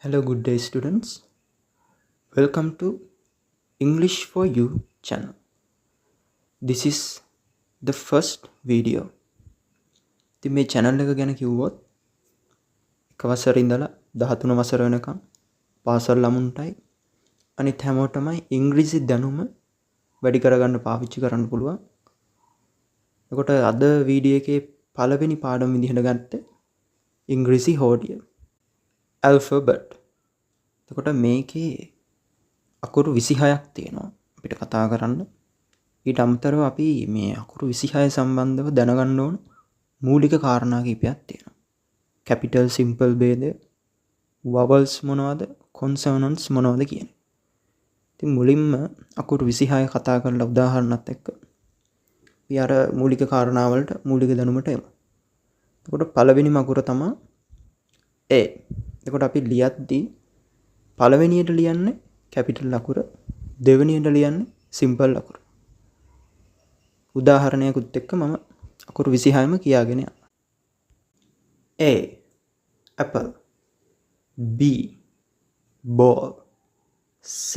Hello, good day, students. Welcome to English for You channel. This is the first video. ඉතින් මේ channel එක ගැන කිව්වොත් එක වසරේ ඉඳලා 13 වසර වෙනකම් පාසල් ළමුන්ටයි අනිත් හැමෝටමයි ඉංග්‍රීසි දැනුම වැඩි කරගන්න පාවිච්චි කරන්න පුළුවන්. එතකොට අද වීඩියෝ එකේ පළවෙනි පාඩම විදිහට ගත්තේ ඉංග්‍රීසි හෝඩිය. alphabet. එතකොට මේකේ අකුරු 26ක් තියෙනවා අපිට කතා කරන්න. ඊට අමතරව අපි මේ අකුරු 26 සම්බන්ධව දැනගන්න ඕන මූලික කාරණා කිහිපයක් තියෙනවා. capital simple ભેදය, vowels මොනවද, consonants මොනවද කියන්නේ. ඉතින් මුලින්ම අකුරු 26 කතා කරලා උදාහරණත් එක්ක අපි අර මූලික කාරණා වලට මූලික දැනුමට එමු. එතකොට පළවෙනිම අකුර තමයි A. එතකොට අපි ලියද්දී පළවෙනියට ලියන්නේ කැපිටල් අකුර, දෙවෙනියට ලියන්නේ සිම්පල් අකුර. උදාහරණයකුත් එක්ක මම අකුරු 26ම කියාගෙන යනවා. A apple, B ball, C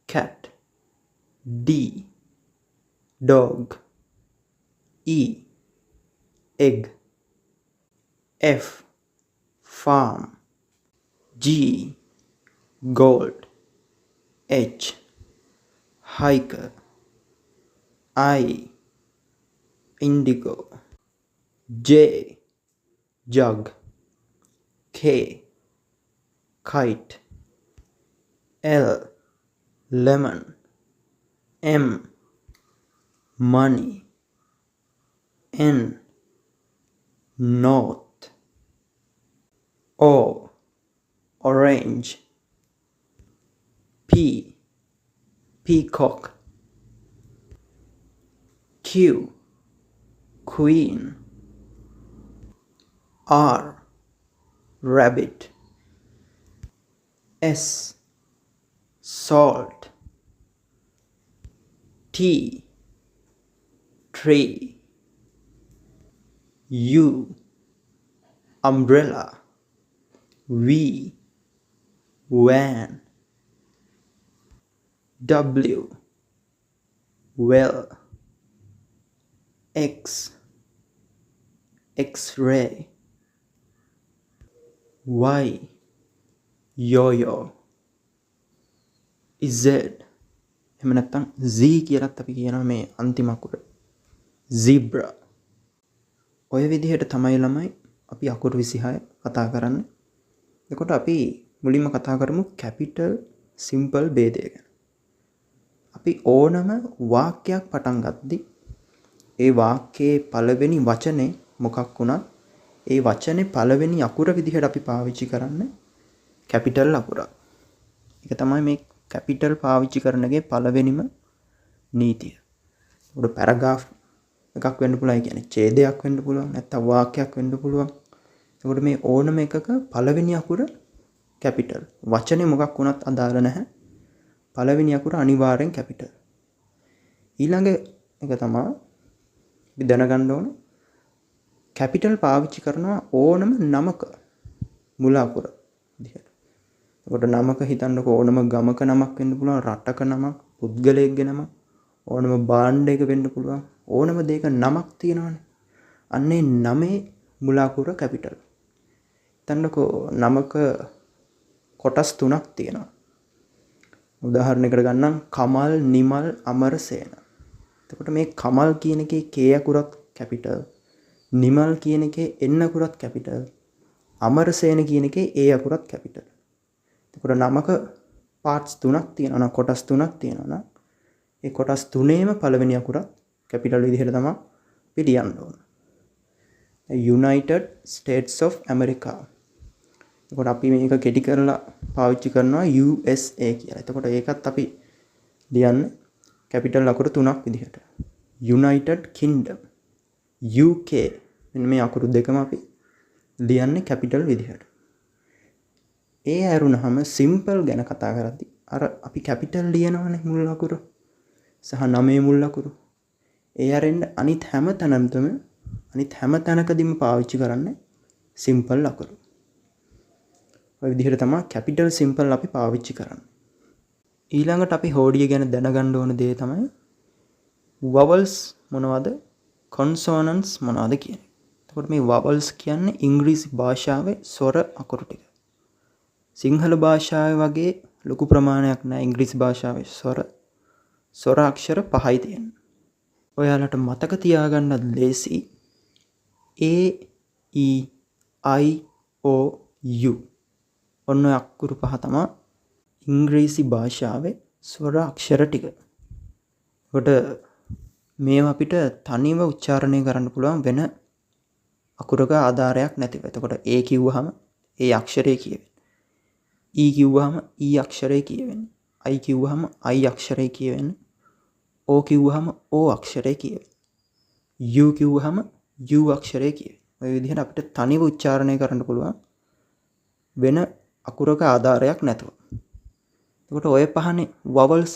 cat, D dog, E egg, F farm, G gold, H hiker, I indigo, J jug, K kite, L lemon, M money, N north, O orange, P peacock, Q queen, R rabbit, S salt, T tree, U umbrella, V van, W well, X X-ray, Y yo-yo, Z එහෙම නැත්නම් Z කියලාත් අපි කියනවා මේ අන්තිම අකුර zebra. ඔය විදිහට තමයි ළමයි අපි අකුරු 26 කතා කරන්නේ. එතකොට අපි මුලින්ම කතා කරමු capital simple ભેදය ගැන. අපි ඕනම වාක්‍යයක් පටන් ගද්දී ඒ වාක්‍යයේ පළවෙනි වචනේ මොකක් වුණත් ඒ වචනේ පළවෙනි අකුර විදිහට අපි පාවිච්චි කරන්නේ කැපිටල් අකුරක්. ඒක තමයි මේ කැපිටල් පාවිච්චි කරනගේ පළවෙනිම නීතිය. උඩ පැරග්‍රාෆ් එකක් වෙන්න පුළුවන්, ඒ කියන්නේ ඡේදයක් වෙන්න පුළුවන්, නැත්නම් වාක්‍යයක් වෙන්න පුළුවන්. ඒකට මේ ඕනම එකක පළවෙනි අකුර කැපිටල්. වචනේ මොකක් වුණත් අදාළ නැහැ. පළවෙනි අකුර අනිවාර්යෙන් කැපිටල්. ඊළඟ එක තමයි අපි දැනගන්න ඕන කැපිටල් පාවිච්චි කරනවා ඕනම නමක මුල අකුර විදිහට. එතකොට නමක හිතන්නකෝ ඕනම ගමක නමක් වෙන්න පුළුවන්, රටක නමක්, පුද්ගලයෙක්ගේ නමක්, ඕනම භාණ්ඩයක වෙන්න පුළුවන්, ඕනම දෙයක නමක් තියෙනවනේ. අන්නේ නමේ මුල අකුර කැපිටල්. හිතන්නකෝ නමක කොටස් තුනක් තියෙනවා. උදාහරණයකට ගන්නම් කමල්, නිමල්, අමරසේන. එතකොට මේ කමල් කියන එකේ K අකුරත් කැපිටල්, නිමල් කියන එකේ N අකුරත් කැපිටල්, අමරසේන කියන එකේ A අකුරත් කැපිටල්. එතකොට නමක පාර්ට්ස් තුනක් තියෙනවා, කොටස් තුනක් තියෙනවා. ඒ කොටස් තුනේම පළවෙනි අකුරත් කැපිටල් විදිහට තමයි අපි ලියන්න ඕන. United States of America. එතකොට අපි මේක කෙටි කරලා පාවිච්චි කරනවා USA කියලා. එතකොට ඒකත් අපි ලියන්නේ කැපිටල් අකුරු තුනක් විදිහට. United Kingdom, UK. මෙන්න මේ අකුරු දෙකම අපි ලියන්නේ කැපිටල් විදිහට. ඒ ඇරුණාම සිම්පල් ගැන කතා කරද්දී අර අපි කැපිටල් ලියනවනේ මුල් අකුර සහ නමේ මුල් අකුරු. ඒ අරින්න අනිත් හැම තැනකදීම පාවිච්චි කරන්නේ සිම්පල් අකුරු. ඔය විදිහට තමයි කැපිටල් සිම්පල් අපි පාවිච්චි කරන්නේ. ඊළඟට අපි හෝඩිය ගැන දැනගන්න ඕන දේ තමයි vowels මොනවද consonants මොනවද කියන්නේ. එතකොට මේ vowels කියන්නේ ඉංග්‍රීසි භාෂාවේ ස්වර අකුරු ටික. සිංහල භාෂාවේ වගේ ලොකු ප්‍රමාණයක් නැහැ ඉංග්‍රීසි භාෂාවේ ස්වර අක්ෂර 5යි තියෙන්නේ. ඔයාලට මතක තියාගන්න ලේසි A E I O U ඔන්න අකුරු 5 තමයි ඉංග්‍රීසි භාෂාවේ ස්වර අක්ෂර ටික. ඒකට මේවා අපිට තනිව උච්චාරණය කරන්න පුළුවන් වෙන අකුරක ආධාරයක් නැතිව. එතකොට A කිව්වහම A අක්ෂරය කියවෙන්නේ. E කිව්වහම E අක්ෂරය කියවෙන්නේ. I කිව්වහම I අක්ෂරය කියවෙන්නේ. O කිව්වහම O අක්ෂරය කියවෙන්නේ. U කිව්වහම U අක්ෂරය කියවෙන්නේ. ඔය විදිහට අපිට තනිව උච්චාරණය කරන්න පුළුවන් වෙන අකුරක ආධාරයක් නැතුව. එතකොට ඔය පහනේ vowels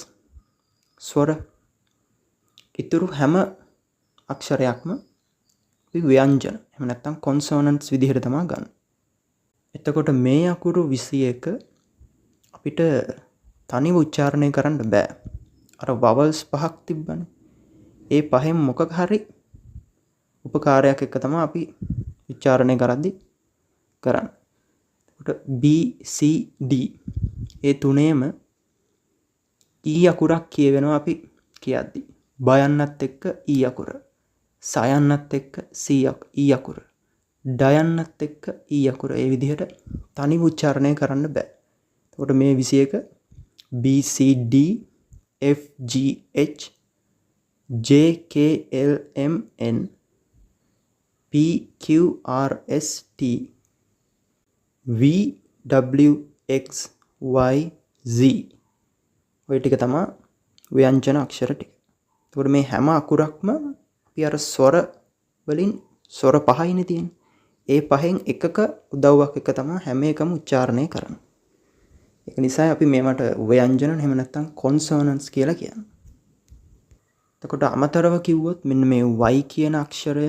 ස්වර ඉතුරු හැම අක්ෂරයක්ම ව්‍යංජන එහෙම නැත්නම් consonants විදිහට තමයි ගන්න. එතකොට මේ අකුරු 21 අපිට තනිව උච්චාරණය කරන්න බෑ. අර vowels පහක් තිබ්බනේ. ඒ පහෙන් මොකක් හරි උපකාරයක් එක්ක තමයි අපි උච්චාරණය කරද්දී කරන්නේ. එතකොට B C D ඒ තුනේම E අකුරක් කියවෙනවා අපි කියද්දී. බයන්නත් එක්ක E අකුර. සයන්නත් එක්ක E අකුර. ඩයන්නත් එක්ක E අකුර. ඒ විදිහට තනිව උච්චාරණය කරන්න බෑ. එතකොට මේ 21 B C D F G H J K L M N P Q R S T V W X Y Z ඔය ටික තමයි ව්‍යංජන අක්ෂර ටික. එතකොට මේ හැම අකුරක්ම අපි අර ස්වර වලින් ස්වර 5යිනේ තියෙන්නේ. ඒ පහෙන් එකක උදව්වක් එක තමයි හැම එකම උච්චාරණය කරන්නේ. ඒක නිසා අපි මේවට ව්‍යංජන එහෙම නැත්නම් consonants කියලා කියන්නේ. එතකොට අමතරව කිව්වොත් මෙන්න මේ Y කියන අක්ෂරය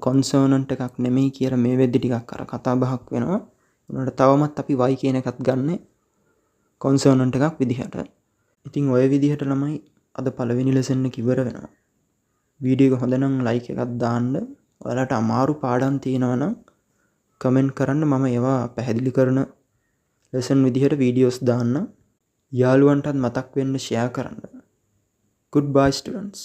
consonant එකක් නෙමෙයි කියලා මේ වෙද්දි ටිකක් අර කතා බහක් වෙනවා. උනට තවමත් අපි Y කියන එකත් ගන්න consonant එකක් විදිහට. ඉතින් ඔය විදිහට ළමයි අද පළවෙනි ලෙසන් එක ඉවර වෙනවා. වීඩියෝ එක හොඳ නම් ලයික් එකක් දාන්න. ඔයාලට අමාරු පාඩම් තියෙනවා නම් කමෙන්ට් කරන්න. මම ඒවා පැහැදිලි කරන ලෙසන් විදිහට වීඩියෝස් දාන්න. යාළුවන්ටත් මතක් වෙන්න ෂෙයා කරන්න. Goodbye students.